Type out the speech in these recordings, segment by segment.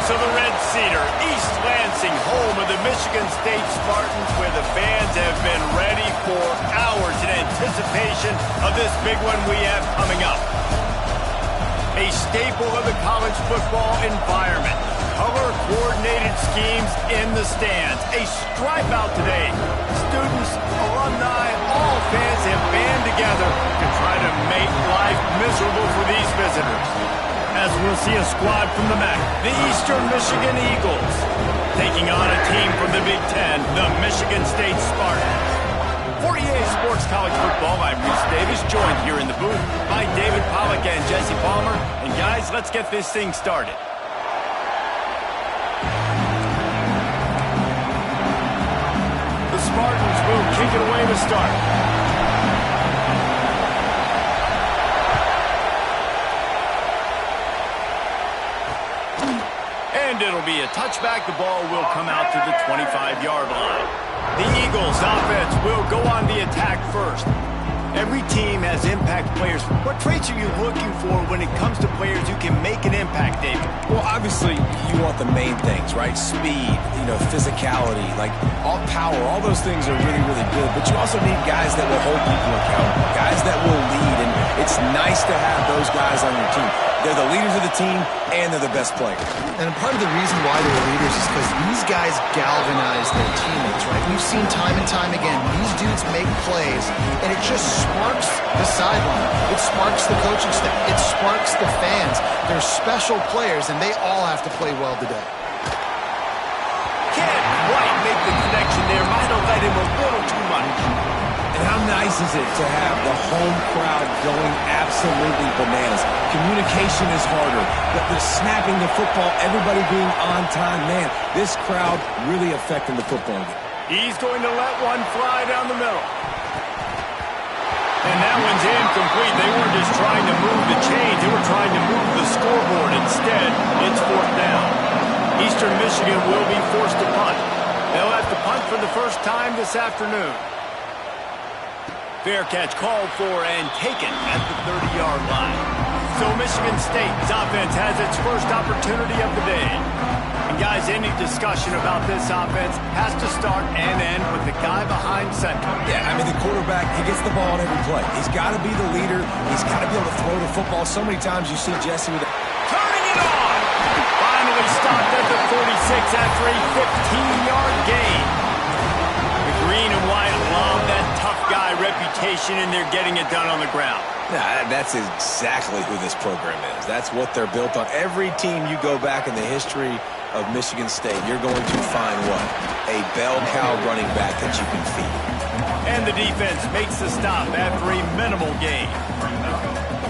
So the Red Cedar, East Lansing, home of the Michigan State Spartans, where the fans have been ready for hours in anticipation of this big one we have coming up. A staple of the college football environment. Color-coordinated schemes in the stands. A stripe out today. Students, alumni, all fans have band together to try to make life miserable for these visitors. As we'll see a squad from the MAC, the Eastern Michigan Eagles, taking on a team from the Big Ten, the Michigan State Spartans. 48 Sports College Football, I'm Reese Davis, joined here in the booth by David Pollack and Jesse Palmer. And guys, let's get this thing started. The Spartans will kick it away to start. And it'll be a touchback. The ball will come out to the 25-yard line. The Eagles offense will go on the attack first. Every team has impact players. What traits are you looking for when it comes to players who can make an impact, David? Well, obviously, you want the main things, right? Speed, physicality, like all power, all those things are really, really good. But you also need guys that will hold people accountable, guys that will lead. And it's nice to have those guys on your team. They're the leaders of the team, and they're the best players. And part of the reason why they're leaders is because these guys galvanize their teammates, right? We've seen time and time again, these dudes make plays, and it just sparks the sideline. It sparks the coaching staff. It sparks the fans. They're special players, and they all have to play well today. Can't quite make the connection there. Might have let him a little too much. And how nice is it to have the home crowd going absolutely bananas? Communication is harder. The snapping the football, everybody being on time. Man, this crowd really affecting the football game. He's going to let one fly down the middle. And that one's incomplete. They weren't just trying to move the chains. They were trying to move the scoreboard. Instead, it's fourth down. Eastern Michigan will be forced to punt. They'll have to punt for the first time this afternoon. Fair catch called for and taken at the 30-yard line. So Michigan State's offense has its first opportunity of the day. And guys, any discussion about this offense has to start and end with the guy behind center. Yeah, the quarterback, he gets the ball on every play. He's got to be the leader. He's got to be able to throw the football. So many times you see Jesse with turning it on! Finally stopped at the 46 after a 15-yard gain. The green and white love that tough guy reputation, and they're getting it done on the ground. Yeah, that's exactly who this program is. That's what they're built on. Every team you go back in the history of Michigan State, you're going to find what? A bell cow running back that you can feed. And the defense makes the stop after a minimal gain.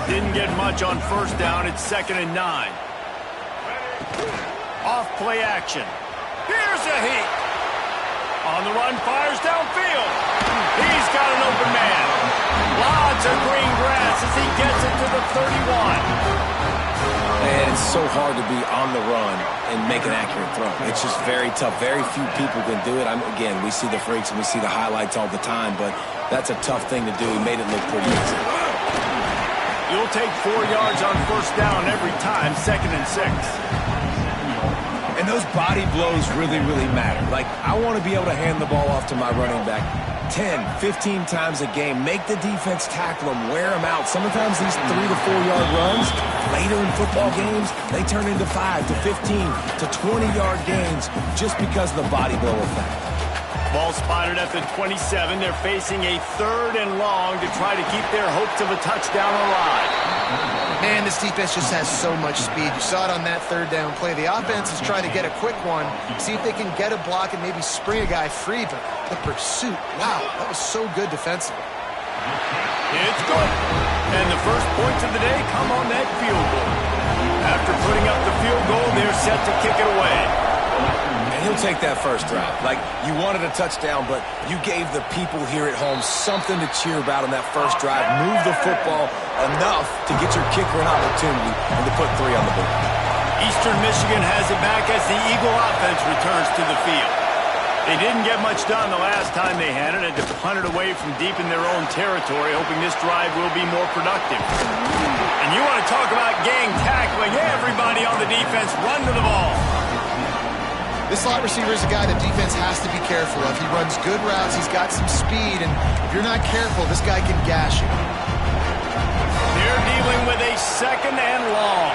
Didn't get much on first down. It's 2nd and 9. Off play action. Here's a heat. On the run, fires downfield. He's got an open man. Lots of green grass as he gets it to the 31. And it's so hard to be on the run and make an accurate throw. It's just very tough. Very few people can do it. Again, we see the freaks and we see the highlights all the time, but that's a tough thing to do. He made it look pretty easy. You'll take 4 yards on first down every time, 2nd and 6. And those body blows really, really matter. Like, I want to be able to hand the ball off to my running back 10, 15 times a game. Make the defense tackle them, wear them out. Sometimes these 3 to 4 yard runs, later in football games, they turn into 5 to 15 to 20-yard gains just because of the body blow effect. Ball spotted at the 27. They're facing a 3rd and long to try to keep their hopes of a touchdown alive. Man, this defense just has so much speed. You saw it on that 3rd down play. The offense is trying to get a quick one, see if they can get a block and maybe spring a guy free, but the pursuit, wow, that was so good defensively. It's good. And the first points of the day come on that field goal. After putting up the field goal, they're set to kick it away. And he'll take that first drive. Like, you wanted a touchdown, but you gave the people here at home something to cheer about on that first drive. Move the football enough to get your kicker an opportunity and to put 3 on the board. Eastern Michigan has it back as the Eagle offense returns to the field. They didn't get much done the last time they had it, and to punt it away from deep in their own territory, hoping this drive will be more productive. And you want to talk about gang tackling. Everybody on the defense run to the ball. This slot receiver is a guy the defense has to be careful of. He runs good routes. He's got some speed, and if you're not careful, this guy can gash you. They're dealing with a 2nd and long.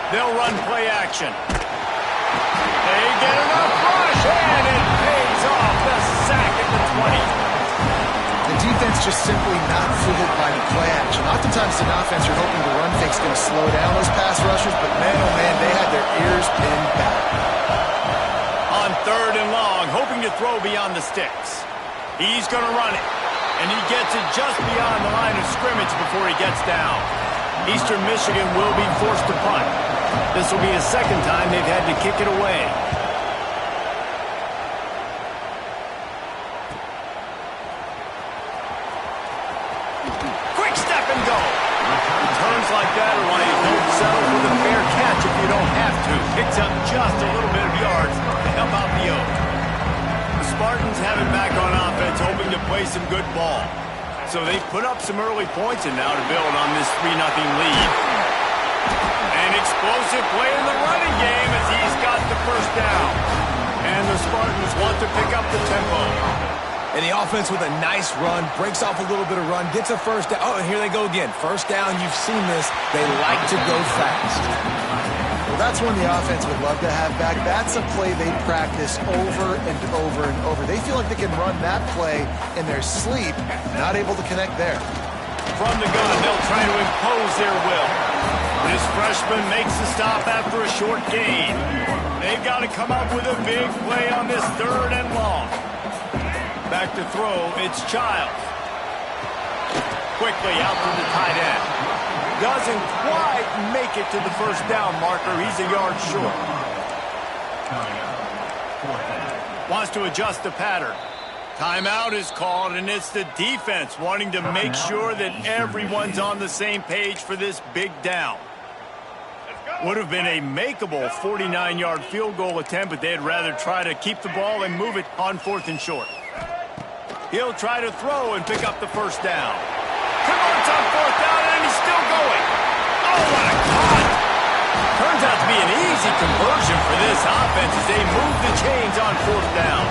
They'll run play action. They get enough rush, and it pays off. The sack at the 20. The defense just simply not fooled by the play action. Oftentimes in offense, you're hoping the run fake's going to slow down those pass rushers, but man, oh man, they had their ears pinned back. On 3rd and long, hoping to throw beyond the sticks. He's going to run it, and he gets it just beyond the line of scrimmage before he gets down. Eastern Michigan will be forced to punt. This will be the 2nd time they've had to kick it away. Quick step and go. Turns like that are why you don't settle for the fair catch if you don't have to. Picks up just a little bit of yards to help out the Oak. The Spartans have it back on offense, hoping to play some good ball. So they put up some early points and now to build on this 3-0 lead. An explosive play in the running game as he's got the 1st down. And the Spartans want to pick up the tempo. And the offense with a nice run, breaks off a little bit of run, gets a 1st down. Oh, and here they go again. 1st down, you've seen this. They like to go fast. Well, that's one the offense would love to have back. That's a play they practice over and over and over. They feel like they can run that play in their sleep, not able to connect there. From the gun, they'll try to impose their will. This freshman makes the stop after a short gain. They've got to come up with a big play on this 3rd and long. Back to throw, it's Childs. Quickly out to the tight end. Doesn't quite make it to the 1st down marker. He's a yard short. Wants to adjust the pattern. Timeout is called, and it's the defense wanting to make sure that everyone's on the same page for this big down. Would have been a makeable 49-yard field goal attempt, but they'd rather try to keep the ball and move it on 4th and short. He'll try to throw and pick up the 1st down. Converts on 4th down, and he's still going. Oh, what a cut! Turns out to be an easy conversion for this offense as they move the chains on 4th down.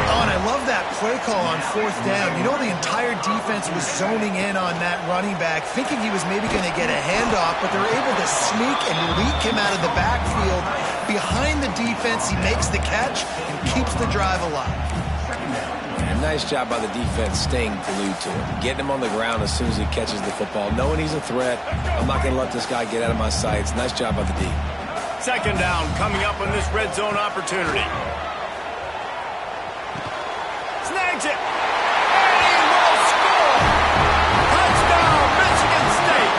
Oh, and I love that play call on 4th down. You know, the entire defense was zoning in on that running back, thinking he was maybe going to get a handoff, but they're able to sneak and leak him out of the backfield. Behind the defense, he makes the catch and keeps the drive alive. And nice job by the defense staying glued to him. Getting him on the ground as soon as he catches the football. Knowing he's a threat, I'm not going to let this guy get out of my sights. Nice job by the D. 2nd down coming up on this red zone opportunity. Snags it. And he will score. Touchdown, Michigan State.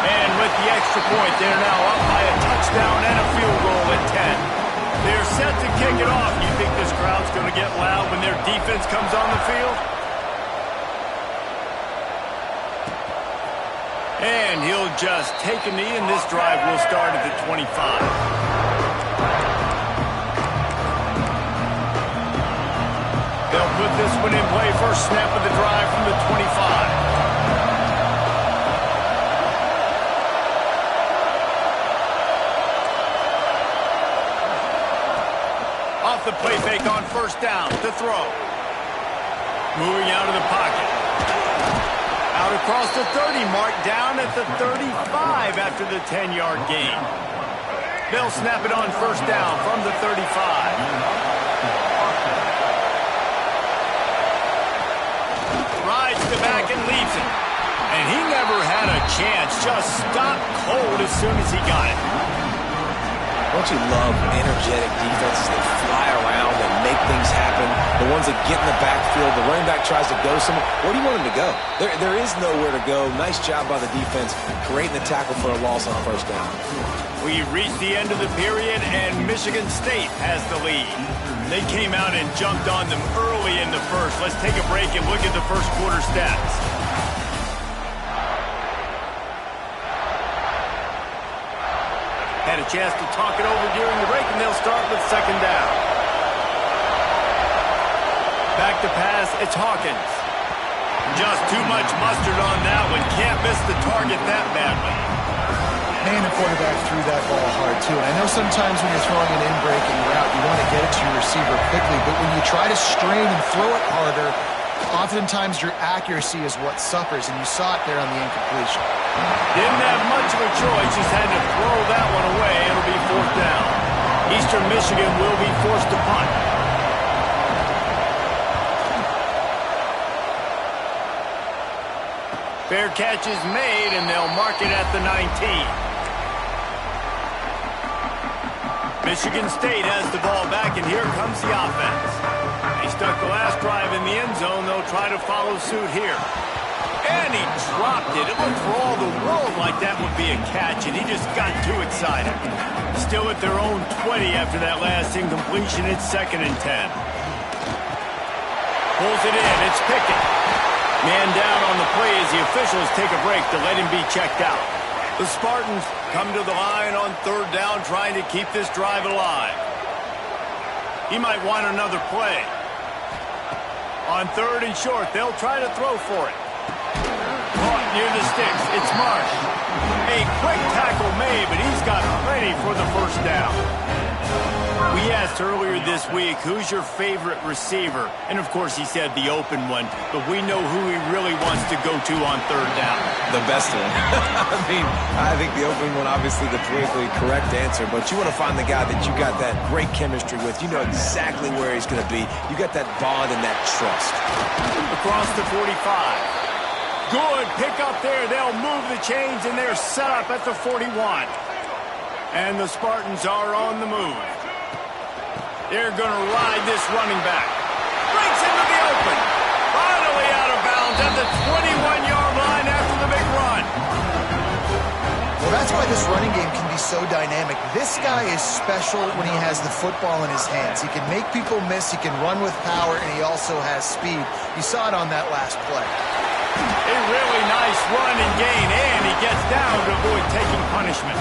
And with the extra point, they're now up by a touchdown and a field goal at 10. They're set to kick it off. You think this crowd's going to get loud when their defense comes on the field? And he'll just take a knee, and this drive will start at the 25. They'll put this one in play. First snap of the drive from the 25. The play fake on 1st down to throw. Moving out of the pocket. Out across the 30 mark, down at the 35 after the 10-yard gain. They'll snap it on 1st down from the 35. Rides the back and leaves it. And he never had a chance. Just stopped cold as soon as he got it. Don't you love energetic defenses that fly around and make things happen? The ones that get in the backfield, the running back tries to go somewhere. Where do you want him to go? There is nowhere to go. Nice job by the defense, creating the tackle for a loss on 1st down. We've reached the end of the period, and Michigan State has the lead. They came out and jumped on them early in the first. Let's take a break and look at the first quarter stats. Had a chance to talk it over during the break, and they'll start with 2nd down. Back to pass, it's Hawkins. Just too much mustard on that one. Can't miss the target that badly. Man, the quarterback threw that ball hard, too. And I know sometimes when you're throwing an in-breaking route, you want to get it to your receiver quickly. But when you try to strain and throw it harder, oftentimes your accuracy is what suffers. And you saw it there on the incompletion. Didn't have much of a choice. Just had to throw that one away. It'll be 4th down. Eastern Michigan will be forced to punt. Fair catch is made, and they'll mark it at the 19. Michigan State has the ball back, and here comes the offense. They stuck the last drive in the end zone. They'll try to follow suit here. And he dropped it. It looked for all the world like that would be a catch, and he just got too excited. Still at their own 20 after that last incompletion. It's 2nd and 10. Pulls it in. It's Pickett. Man down on the play as the officials take a break to let him be checked out. The Spartans come to the line on 3rd down, trying to keep this drive alive. He might want another play. On 3rd and short, they'll try to throw for it. Caught near the sticks. It's Marsh. A quick tackle made, but he's got plenty for the 1st down. We asked earlier this week, who's your favorite receiver? And, of course, he said the open one. But we know who he really wants to go to on 3rd down. The best one. I think the open one, obviously the politically correct answer. But you want to find the guy that you got that great chemistry with. You know exactly where he's going to be. You got that bond and that trust. Across the 45. Good pick up there. They'll move the chains, and they're set up at the 41. And the Spartans are on the move. They're going to ride this running back. Breaks into the open. Finally out of bounds at the 21-yard line after the big run. Well, that's why this running game can be so dynamic. This guy is special when he has the football in his hands. He can make people miss. He can run with power, and he also has speed. You saw it on that last play. A really nice run and gain, and he gets down to avoid taking punishment.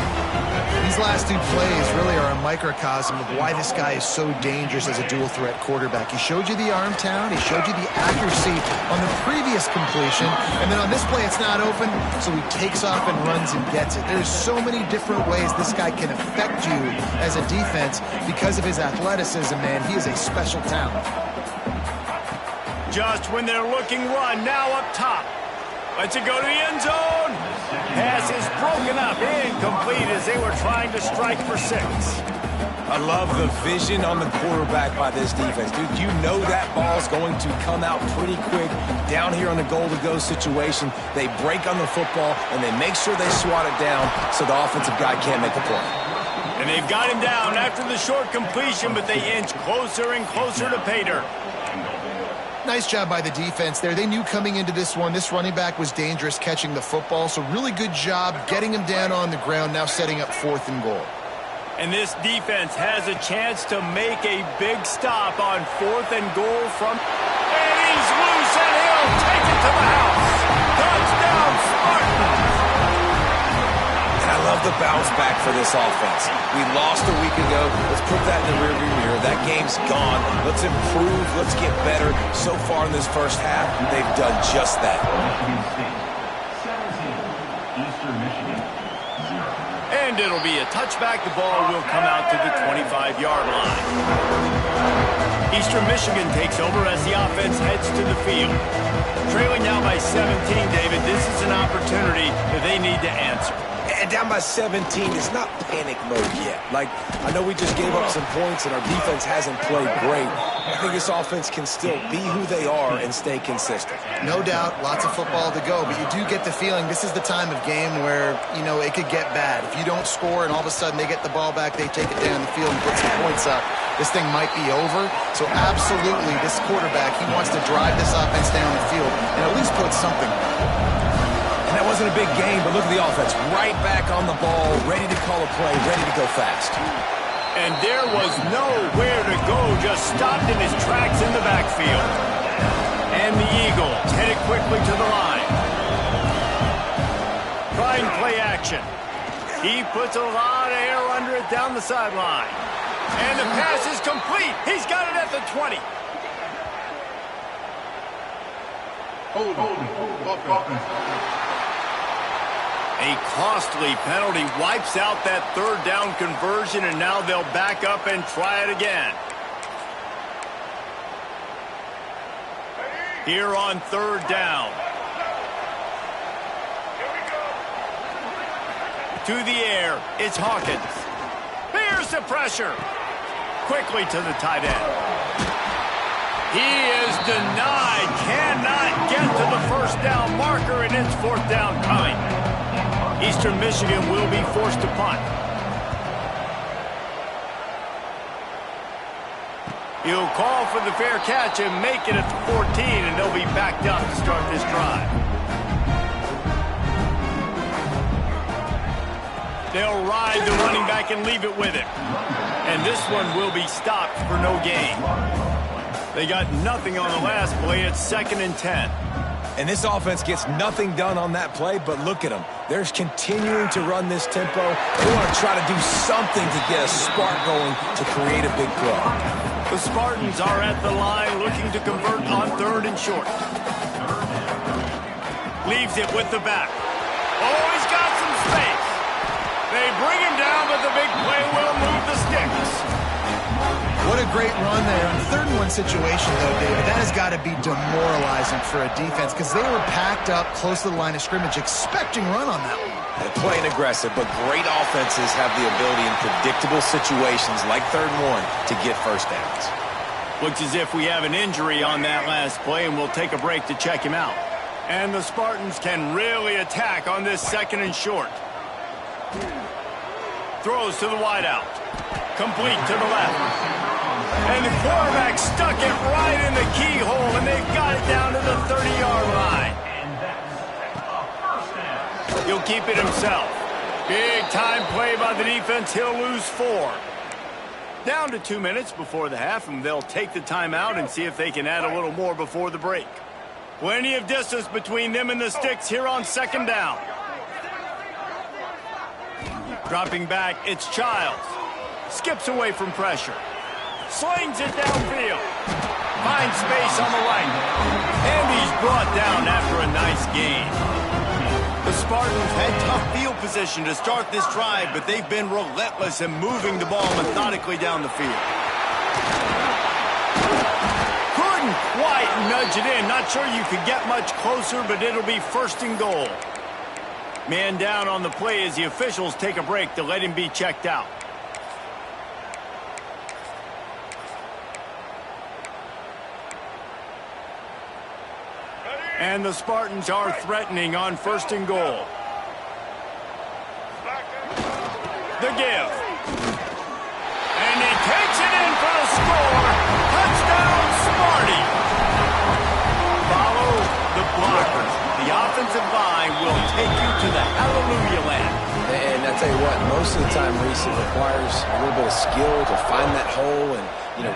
These last 2 plays really are a microcosm of why this guy is so dangerous as a dual-threat quarterback. He showed you the arm talent. He showed you the accuracy on the previous completion. And then on this play, it's not open, so he takes off and runs and gets it. There's so many different ways this guy can affect you as a defense because of his athleticism, man. He is a special talent. Just when they're looking run, now up top. Lets it go to the end zone. Pass is broken up, incomplete as they were trying to strike for 6. I love the vision on the quarterback by this defense. Dude, you know that ball's going to come out pretty quick. Down here on the goal-to-go situation, they break on the football, and they make sure they swat it down so the offensive guy can't make a play. And they've got him down after the short completion, but they inch closer and closer to pay dirt. Nice job by the defense there. They knew coming into this one, this running back was dangerous catching the football, so really good job getting him down on the ground, now setting up 4th and goal. And this defense has a chance to make a big stop on 4th and goal from... And he's loose, and he'll take it to the house. Touchdown, Spartans! I love the bounce back for this offense. We lost a week ago. Let's put that in the rearview mirror. That game's gone. Let's improve. Let's get better. So far in this first half, they've done just that. And it'll be a touchback. The ball will come out to the 25-yard line. Eastern Michigan takes over as the offense heads to the field. Trailing now by 17, David. This is an opportunity that they need to answer. And down by 17, it's not panic mode yet. Like, I know we just gave up some points and our defense hasn't played great. I think this offense can still be who they are and stay consistent. No doubt, lots of football to go, but you do get the feeling this is the time of game where, you know, it could get bad. If you don't score and all of a sudden they get the ball back, they take it down the field and put some points up, this thing might be over. So absolutely, this quarterback, he wants to drive this offense down the field and at least put something. And that wasn't a big game, but look at the offense. Right back on the ball, ready to call a play, ready to go fast. And there was nowhere to go, just stopped in his tracks in the backfield. And the Eagles headed quickly to the line. Trying play action. He puts a lot of air under it down the sideline. And the pass is complete. He's got it at the 20. A costly penalty wipes out that third down conversion, and now they'll back up and try it again. Here on third down. To the air, it's Hawkins. Here's the pressure. Quickly to the tight end. He is denied. Cannot get to the first down marker, and it's fourth down coming. Eastern Michigan will be forced to punt. He'll call for the fair catch and make it at the 14, and they'll be backed up to start this drive. They'll ride the running back and leave it with him. And this one will be stopped for no gain. They got nothing on the last play. It's 2nd and 10. And this offense gets nothing done on that play, but look at them. They're continuing to run this tempo. They want to try to do something to get a spark going to create a big throw. The Spartans are at the line looking to convert on 3rd and short. Leaves it with the back. Oh, he's got some space. They bring him down, but the big play will move the sticks. What a great run there. On 3rd and 1 situation, though, David, that has got to be demoralizing for a defense because they were packed up close to the line of scrimmage expecting run on that one. They're playing aggressive, but great offenses have the ability in predictable situations like 3rd and 1 to get first downs. Looks as if we have an injury on that last play, and we'll take a break to check him out. And the Spartans can really attack on this 2nd and short. Throws to the wideout. Complete to the left. And the quarterback stuck it right in the keyhole, and they've got it down to the 30-yard line. He'll keep it himself. Big time play by the defense. He'll lose 4. Down to 2 minutes before the half, and they'll take the timeout and see if they can add a little more before the break. Plenty of distance between them and the sticks here on 2nd down. Dropping back, it's Childs. Skips away from pressure. Slings it downfield. Finds space on the right. And he's brought down after a nice gain. The Spartans had tough field position to start this drive, but they've been relentless in moving the ball methodically down the field. Couldn't quite nudge it in. Not sure you could get much closer, but it'll be 1st and goal. Man down on the play as the officials take a break to let him be checked out. And the Spartans are threatening on 1st and goal. The give. And he takes it in for the score. Touchdown, Sparty. Follow the blockers. The offensive line will take you to the hallelujah land. And I tell you what, most of the time, Reese, it requires a little bit of skill to find that hole and,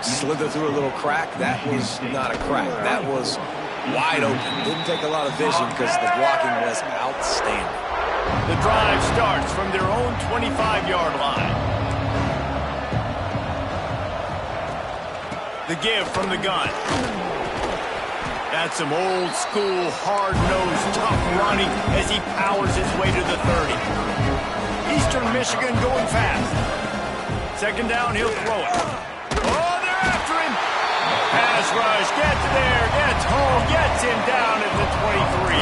slither through a little crack. That was not a crack. That was wide open. Didn't take a lot of vision because the blocking was outstanding. The drive starts from their own 25-yard line. The give from the gun. That's some old-school, hard-nosed, tough running as he powers his way to the 30. Eastern Michigan going fast. 2nd down, he'll throw it. Oh, they're after him. Pass rush, gets there, gets home, gets him down at the 23.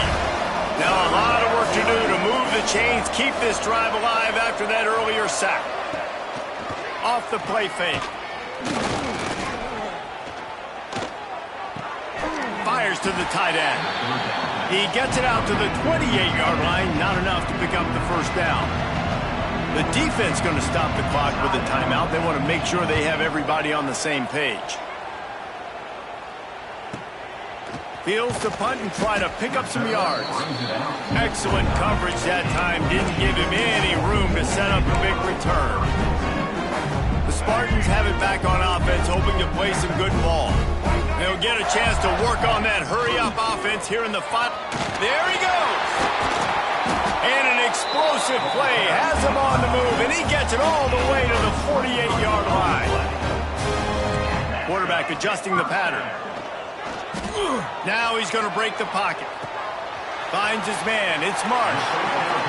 Now a lot of work to do to move the chains, keep this drive alive after that earlier sack. Off the play fake. Fires to the tight end. He gets it out to the 28-yard line, not enough to pick up the first down. The defense going to stop the clock with a timeout. They want to make sure they have everybody on the same page. Fields the punt and try to pick up some yards. Excellent coverage that time. Didn't give him any room to set up a big return. The Spartans have it back on offense, hoping to play some good ball. They'll get a chance to work on that hurry-up offense here in the final. There he goes. And an explosive play has him on the move, and he gets it all the way to the 48-yard line. Quarterback adjusting the pattern. Now he's going to break the pocket. Finds his man. It's Marsh.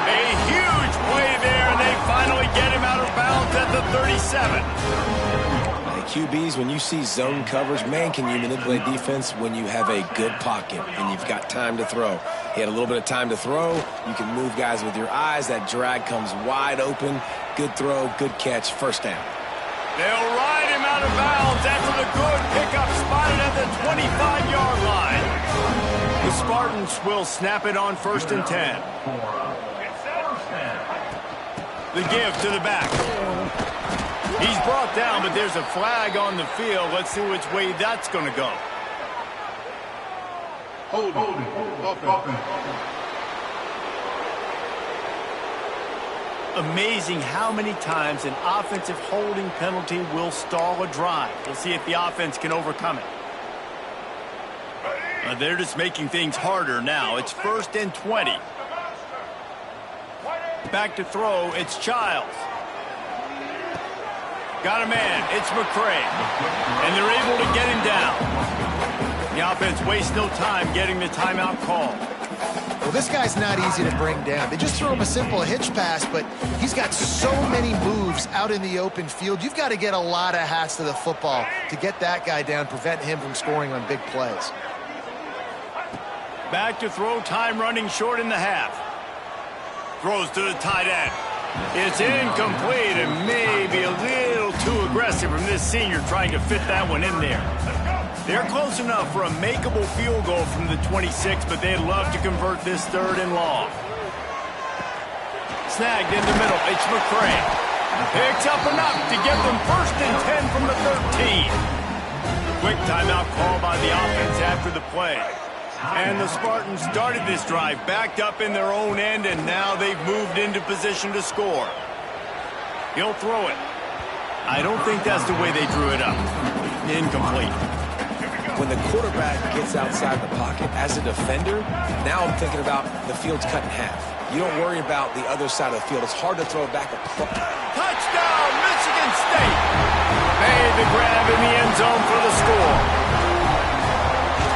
A huge play there, and they finally get him out of bounds at the 37. QBs, when you see zone coverage, man, can you manipulate defense when you have a good pocket and you've got time to throw. He had a little bit of time to throw. You can move guys with your eyes. That drag comes wide open. Good throw, good catch, first down. They'll ride him out of bounds after the good pickup spotted at the 25-yard line. The Spartans will snap it on 1st and 10. The give to the back. He's brought down, but there's a flag on the field. Let's see which way that's going to go. Amazing how many times an offensive holding penalty will stall a drive. We'll see if the offense can overcome it. They're just making things harder now. It's 1st and 20. Back to throw. It's Childs. Got a man. It's McCray. And they're able to get him down. The offense wastes no time getting the timeout call. Well, this guy's not easy to bring down. They just throw him a simple hitch pass, but he's got so many moves out in the open field. You've got to get a lot of hats to the football to get that guy down, prevent him from scoring on big plays. Back to throw. Time running short in the half. Throws to the tight end. It's incomplete and maybe a little too aggressive from this senior trying to fit that one in there. They're close enough for a makeable field goal from the 26, but they'd love to convert this 3rd and long. Snagged in the middle. It's McCray. Picks up enough to get them 1st and 10 from the 13. Quick timeout call by the offense after the play. And the Spartans started this drive backed up in their own end, and now they've moved into position to score. He'll throw it. I don't think that's the way they drew it up. Incomplete. When the quarterback gets outside the pocket as a defender, now I'm thinking about the field's cut in half. You don't worry about the other side of the field. It's hard to throw back across. Touchdown, Michigan State! Made the grab in the end zone for the score.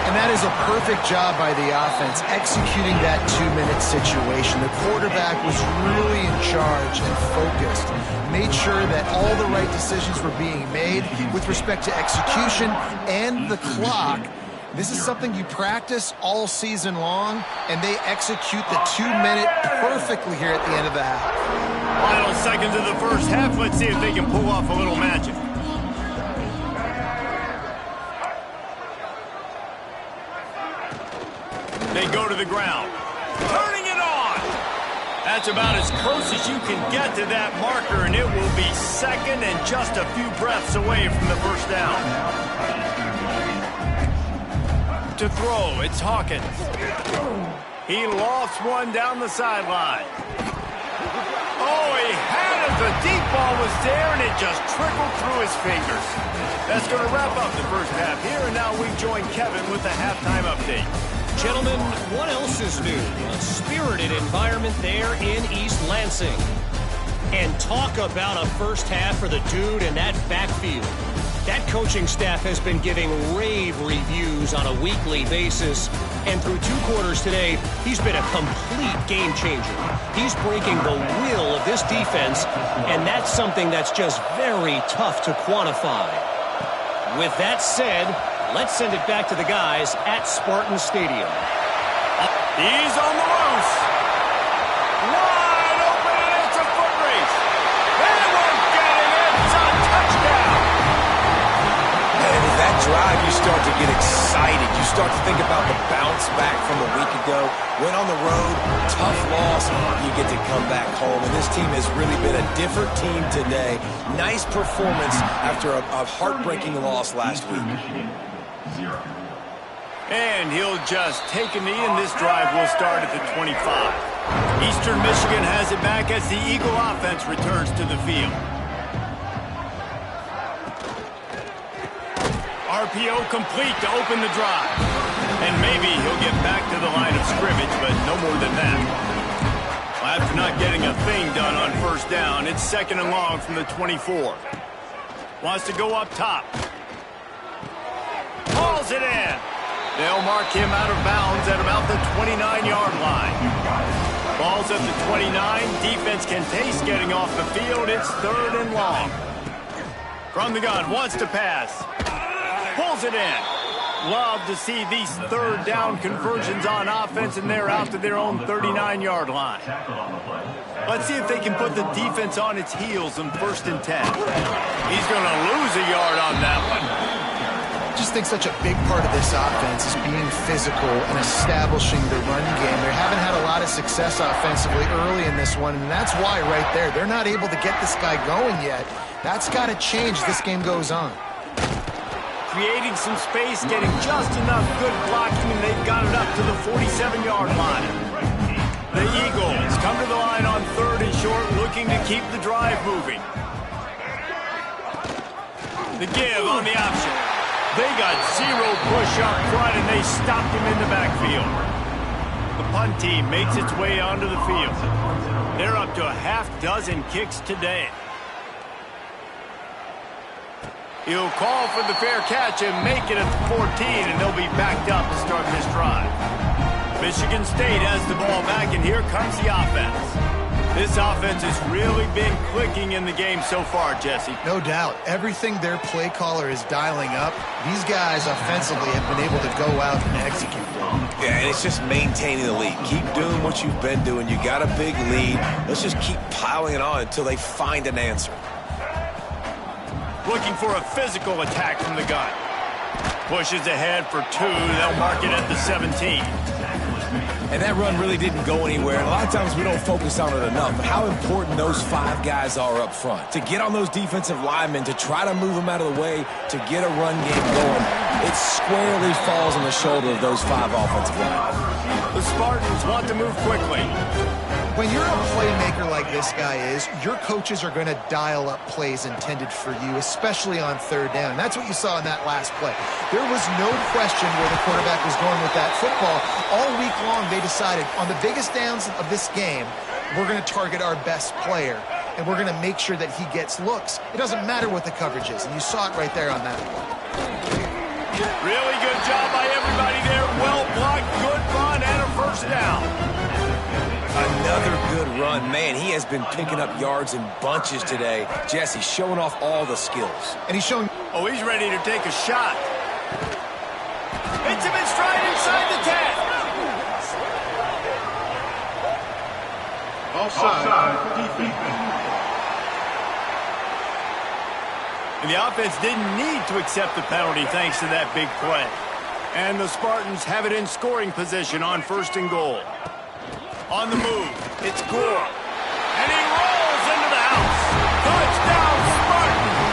And that is a perfect job by the offense, executing that 2-minute situation. The quarterback was really in charge and focused, made sure that all the right decisions were being made with respect to execution and the clock. This is something you practice all season long, and they execute the 2-minute perfectly here at the end of the half. Final seconds of the first half. Let's see if they can pull off a little magic. They go to the ground. Turning it on. That's about as close as you can get to that marker, and it will be 2nd and just a few breaths away from the first down. To throw, it's Hawkins. He lofts one down the sideline. Oh, he had it. The deep ball was there, and it just trickled through his fingers. That's going to wrap up the first half here, and now we join Kevin with the halftime update. Gentlemen, what else is new? A spirited environment there in East Lansing. And talk about a first half for the dude in that backfield. That coaching staff has been giving rave reviews on a weekly basis. And through 2 quarters today, he's been a complete game changer. He's breaking the will of this defense, and that's something that's just very tough to quantify. With that said, let's send it back to the guys at Spartan Stadium. He's on the loose. Wide open, and it's a foot race. They won't get him. It's a touchdown. And with that drive, you start to get excited. You start to think about the bounce back from a week ago. Went on the road, tough loss. You get to come back home, and this team has really been a different team today. Nice performance after a heartbreaking loss last week. And he'll just take a knee, and this drive will start at the 25. Eastern Michigan has it back as the Eagle offense returns to the field. RPO complete to open the drive. And maybe he'll get back to the line of scrimmage, but no more than that. After not getting a thing done on first down, it's 2nd and long from the 24. Wants to go up top. Hauls it in. They'll mark him out of bounds at about the 29-yard line. Ball's at the 29. Defense can taste getting off the field. It's 3rd and long. From the gun, wants to pass. Pulls it in. Love to see these 3rd down conversions on offense, and they're out to their own 39-yard line. Let's see if they can put the defense on its heels in 1st and 10. He's going to lose a yard on that one. I just think such a big part of this offense is being physical and establishing the run game. They haven't had a lot of success offensively early in this one, and that's why right there, they're not able to get this guy going yet. That's got to change as this game goes on. Creating some space, getting just enough good blocking, and they've got it up to the 47-yard line. The Eagles come to the line on 3rd and short, looking to keep the drive moving. The give on the option. They got 0 push up front, and they stopped him in the backfield. The punt team makes its way onto the field. They're up to a half-dozen kicks today. He'll call for the fair catch and make it at the 14, and they'll be backed up to start this drive. Michigan State has the ball back, and here comes the offense. This offense has really been clicking in the game so far, Jesse. No doubt. Everything their play caller is dialing up, these guys offensively have been able to go out and execute. Yeah, and it's just maintaining the lead. Keep doing what you've been doing. You got a big lead. Let's just keep piling it on until they find an answer. Looking for a physical attack from the gun. Pushes ahead for 2. They'll mark it at the 17. And that run really didn't go anywhere. And a lot of times we don't focus on it enough. But how important those 5 guys are up front. To get on those defensive linemen, to try to move them out of the way, to get a run game going. It squarely falls on the shoulder of those 5 offensive linemen. The Spartans want to move quickly. When you're a playmaker like this guy is, your coaches are going to dial up plays intended for you, especially on 3rd down. That's what you saw in that last play. There was no question where the quarterback was going with that football. All week long, they decided on the biggest downs of this game, we're going to target our best player, and we're going to make sure that he gets looks. It doesn't matter what the coverage is, and you saw it right there on that one. Really good job by everybody there. Well blocked, good run, and a 1st down. Another good run. Man, he has been picking up yards in bunches today. Jesse showing off all the skills. And he's showing... Oh, he's ready to take a shot. Hits him in stride inside the 10. Offside. Defense. And the offense didn't need to accept the penalty thanks to that big play. And the Spartans have it in scoring position on 1st and goal. On the move, it's Gore. And he rolls into the house. Touchdown, Spartans!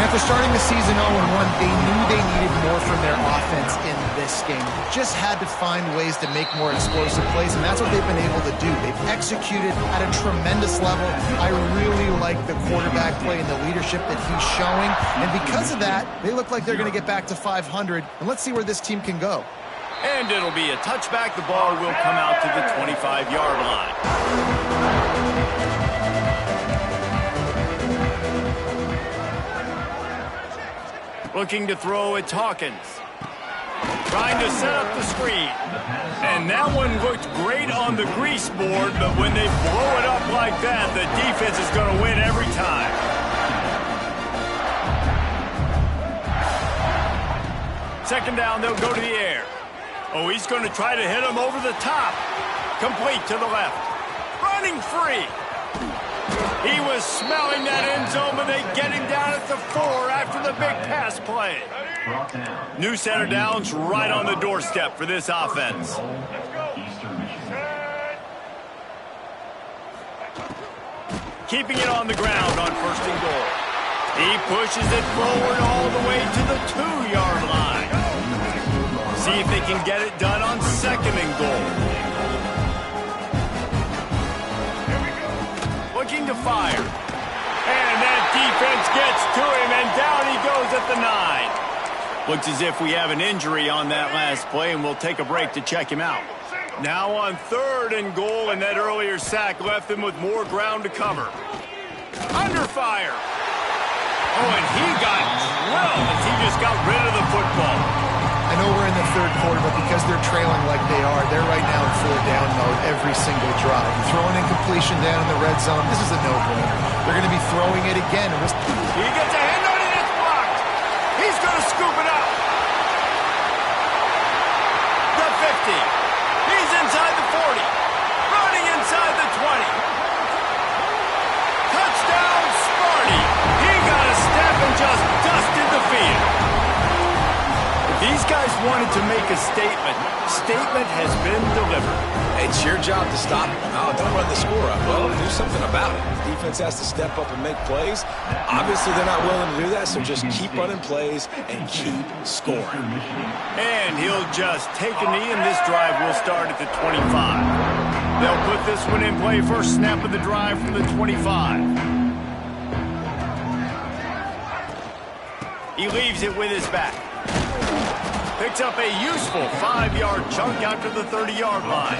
After starting the season 0-1, they knew they needed more from their offense in this game. Just had to find ways to make more explosive plays, and that's what they've been able to do. They've executed at a tremendous level. I really like the quarterback play and the leadership that he's showing. And because of that, they look like they're going to get back to 500. And let's see where this team can go. And it'll be a touchback. The ball will come out to the 25-yard line. Looking to throw, it's Hawkins. Trying to set up the screen. And that one looked great on the grease board, but when they blow it up like that, the defense is going to win every time. Second down, they'll go to the air. Oh, he's going to try to hit him over the top. Complete to the left. Running free. He was smelling that end zone, but they get him down at the 4 after the big pass play. New set of downs right on the doorstep for this offense. Keeping it on the ground on 1st and goal. He pushes it forward all the way to the 2-yard line. See if they can get it done on 2nd and goal. Looking to fire. And that defense gets to him, and down he goes at the 9. Looks as if we have an injury on that last play, and we'll take a break to check him out. Now on 3rd and goal, and that earlier sack left them with more ground to cover. Under fire. Oh, and he got drilled as he just got rid of the football. third quarter, but because they're trailing like they are, they're right now in four down mode every single drive. Throwing in completion down in the red zone, this is a no-brainer. They're going to be throwing it again. He gets a hand on it, it's blocked. He's going to scoop it up. The 50. He's inside the 40. Running inside the 20. Touchdown, Sparty. He got a step and just dusted the field. These guys wanted to make a statement. Statement has been delivered. It's your job to stop them. Oh, don't run the score up. Well, do something about it. The defense has to step up and make plays. Obviously, they're not willing to do that, so just keep running plays and keep scoring. And he'll just take a knee, and this drive will start at the 25. They'll put this one in play. First snap of the drive from the 25. He leaves it with his back. Picks up a useful 5-yard chunk after the 30-yard line.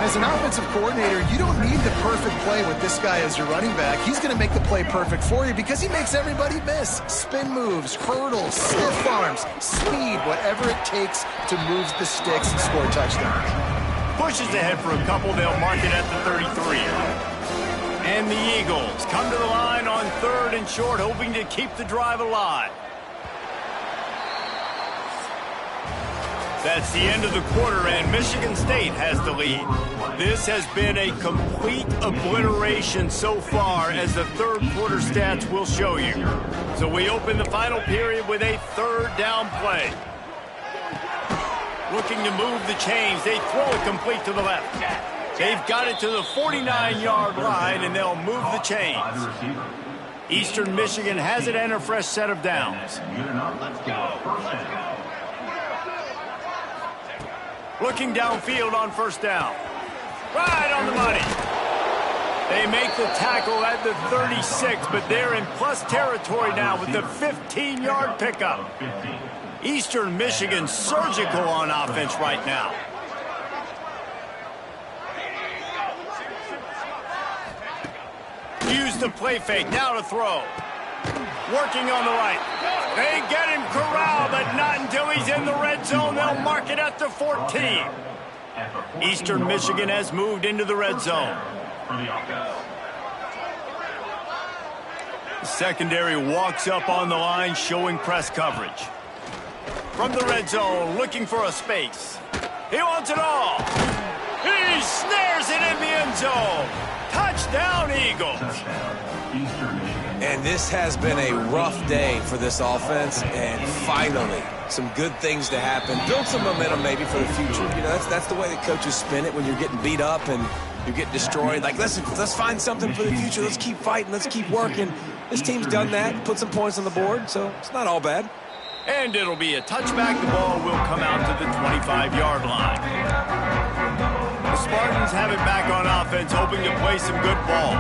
As an offensive coordinator, you don't need the perfect play with this guy as your running back. He's going to make the play perfect for you because he makes everybody miss. Spin moves, hurdles, stiff arms, speed, whatever it takes to move the sticks and score touchdowns. Pushes ahead for a couple. They'll mark it at the 33. And the Eagles come to the line on 3rd and short, hoping to keep the drive alive. That's the end of the quarter, and Michigan State has the lead. This has been a complete obliteration so far, as the third quarter stats will show you. So we open the final period with a 3rd down play. Looking to move the chains. They throw it complete to the left. They've got it to the 49-yard line, and they'll move the chains. Eastern Michigan has it and a fresh set of downs. Looking downfield on 1st down. Right on the money. They make the tackle at the 36, but they're in plus territory now with the 15-yard pickup. Eastern Michigan surgical on offense right now. Use the play fake, now to throw. Working on the right. They get him corralled, but not until he's in the red zone. They'll mark it at the 14. Eastern Michigan has moved into the red zone. The secondary walks up on the line, showing press coverage. From the red zone, looking for a space. He wants it all. He snares it in the end zone. Touchdown, Eagles. And this has been a rough day for this offense, and finally, some good things to happen. Build some momentum maybe for the future. You know, that's the way that coaches spin it when you're getting beat up and you're getting destroyed. Like, let's find something for the future. Let's keep fighting. Let's keep working. This team's done that, put some points on the board, so it's not all bad. And it'll be a touchback. The ball will come out to the 25-yard line. The Spartans have it back on offense, hoping to play some good ball.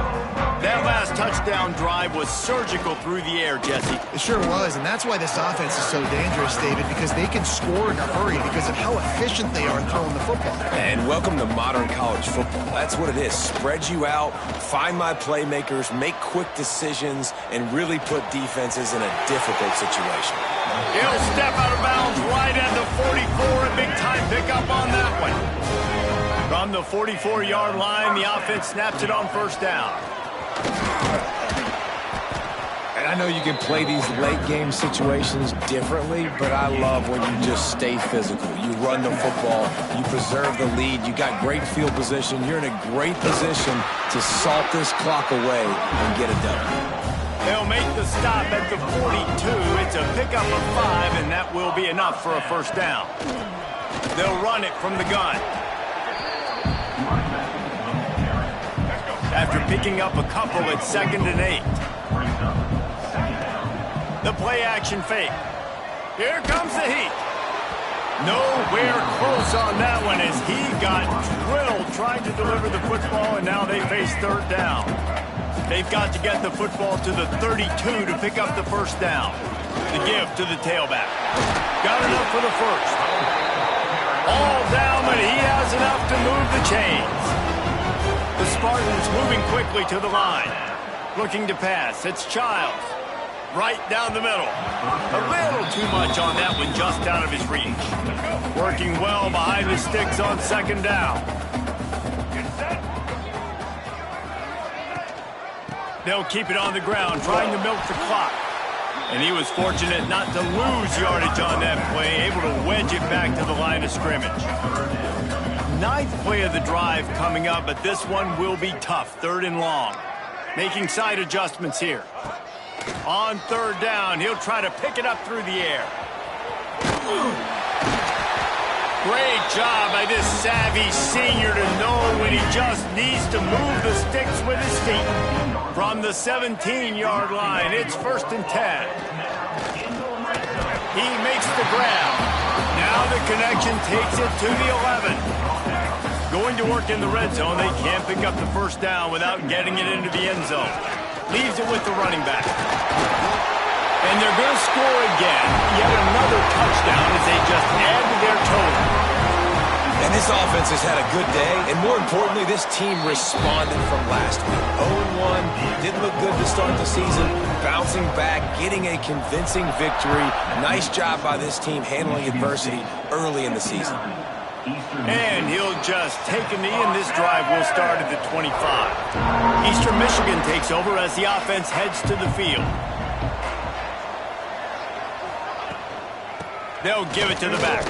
That last touchdown drive was surgical through the air, Jesse. It sure was, and that's why this offense is so dangerous, David, because they can score in a hurry because of how efficient they are throwing the football. And welcome to modern college football. That's what it is. Spread you out, find my playmakers, make quick decisions, and really put defenses in a difficult situation. He'll step out of bounds right at the 44. A big-time pickup on that one. From the 44-yard line, the offense snaps it on 1st down. And I know you can play these late-game situations differently, but I love when you just stay physical. You run the football, you preserve the lead, you got great field position. You're in a great position to salt this clock away and get it done. They'll make the stop at the 42. It's a pickup of 5, and that will be enough for a 1st down. They'll run it from the gun. After picking up a couple at 2nd and 8. The play-action fake. Here comes the heat. Nowhere close on that one as he got drilled trying to deliver the football, and now they face 3rd down. They've got to get the football to the 32 to pick up the 1st down. The give to the tailback. Got enough for the 1st. All down, but he has enough to move the chains. The Spartans moving quickly to the line. Looking to pass. It's Childs. right down the middle. A little too much on that one, just out of his reach. Working well behind the sticks on second down. They'll keep it on the ground, trying to milk the clock. And he was fortunate not to lose yardage on that play, able to wedge it back to the line of scrimmage. Ninth play of the drive coming up, but this one will be tough. 3rd and long. Making side adjustments here. On 3rd down, he'll try to pick it up through the air. Great job by this savvy senior to know when he just needs to move the sticks with his feet. From the 17-yard line, it's 1st and 10. He makes the grab. Now the connection takes it to the 11. Going to work in the red zone, they can't pick up the 1st down without getting it into the end zone. Leaves it with the running back. And they're going to score again. Yet another touchdown as they just add to their total. And this offense has had a good day, and more importantly, this team responded from last week. 0-1, didn't look good to start the season, bouncing back, getting a convincing victory. Nice job by this team handling adversity early in the season. And he'll just take a knee, and this drive will start at the 25. Eastern Michigan takes over as the offense heads to the field. They'll give it to the back.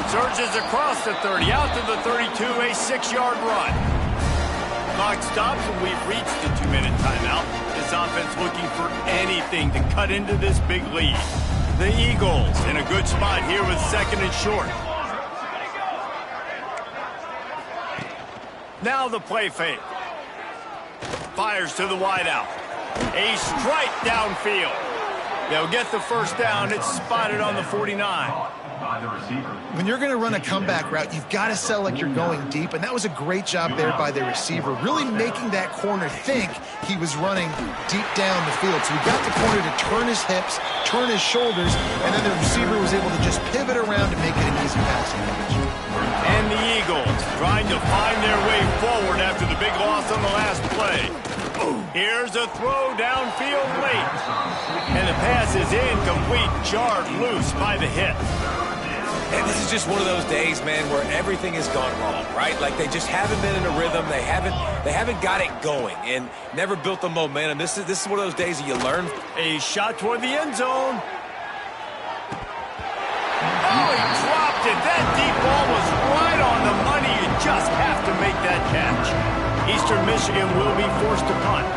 Surges across the 30, out to the 32, a 6-yard run. Clock stops, and we've reached the 2-minute timeout. This offense looking for anything to cut into this big lead. The Eagles in a good spot here with 2nd and short. Now the play fake. Fires to the wideout. A strike downfield. They'll get the 1st down. It's spotted on the 49. When you're going to run a comeback route, you've got to sell like you're going deep, and that was a great job there by the receiver, really making that corner think he was running deep down the field. So he got the corner to turn his hips, turn his shoulders, and then the receiver was able to just pivot around and make it an easy passing catch. And the Eagles trying to find their way forward after the big loss on the last play. Here's a throw downfield late. And the pass is incomplete, jarred loose by the hit. And this is just one of those days, man, where everything has gone wrong, right? Like they just haven't been in a rhythm. They haven't got it going and never built the momentum. This is one of those days that you learn. A shot toward the end zone. Oh, he dropped it. That deep ball was right on the money. You just have to make that catch. Eastern Michigan will be forced to punt.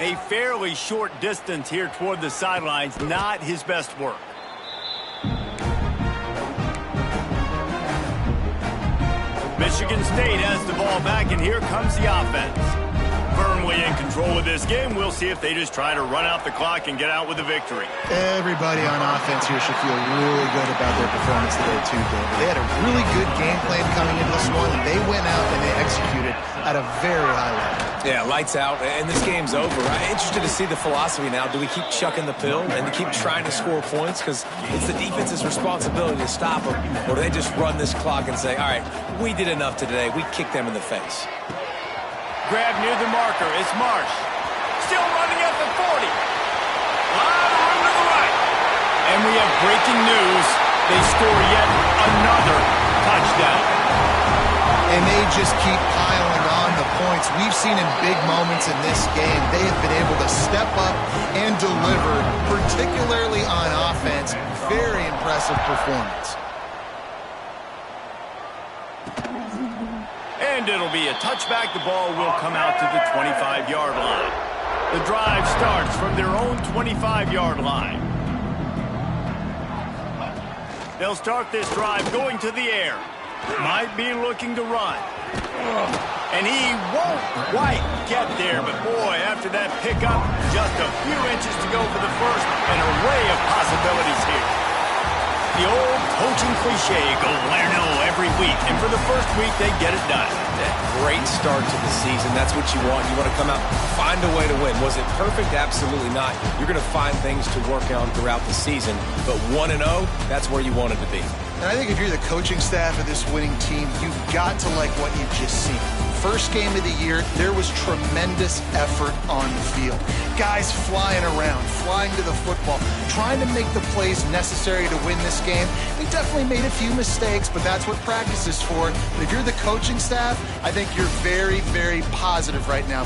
A fairly short distance here toward the sidelines, not his best work. Michigan State has the ball back, and here comes the offense. Firmly in control of this game. We'll see if they just try to run out the clock and get out with a victory. Everybody on offense here should feel really good about their performance today, too, David. They had a really good game plan coming into this one, and they went out and they executed at a very high level. Yeah, lights out, and this game's over. I'm interested to see the philosophy now. Do we keep chucking the pill and to keep trying to score points? Because it's the defense's responsibility to stop them. Or do they just run this clock and say, all right, we did enough today. We kicked them in the face. Grab near the marker. It's Marsh. Still running at the 40. Lot of room to the right. And we have breaking news. They score yet another touchdown. And they just keep piling on the points. We've seen in big moments in this game, they have been able to step up and deliver, particularly on offense. Very impressive performance. And it'll be a touchback. The ball will come out to the 25-yard line. The drive starts from their own 25-yard line. They'll start this drive going to the air. Might be looking to run. And he won't quite get there. But, boy, after that pickup, just a few inches to go for the first. An array of possibilities here. The old coaching cliche, go win or no every week. And for the first week, they get it done. That great start to the season. That's what you want. You want to come out, find a way to win. Was it perfect? Absolutely not. You're going to find things to work on throughout the season. But 1-0, that's where you want it to be. And I think if you're the coaching staff of this winning team, you've got to like what you've just seen. first game of the year, there was tremendous effort on the field. Guys flying around, flying to the football, trying to make the plays necessary to win this game. They definitely made a few mistakes, but that's what practice is for. But if you're the coaching staff, I think you're very, very positive right now.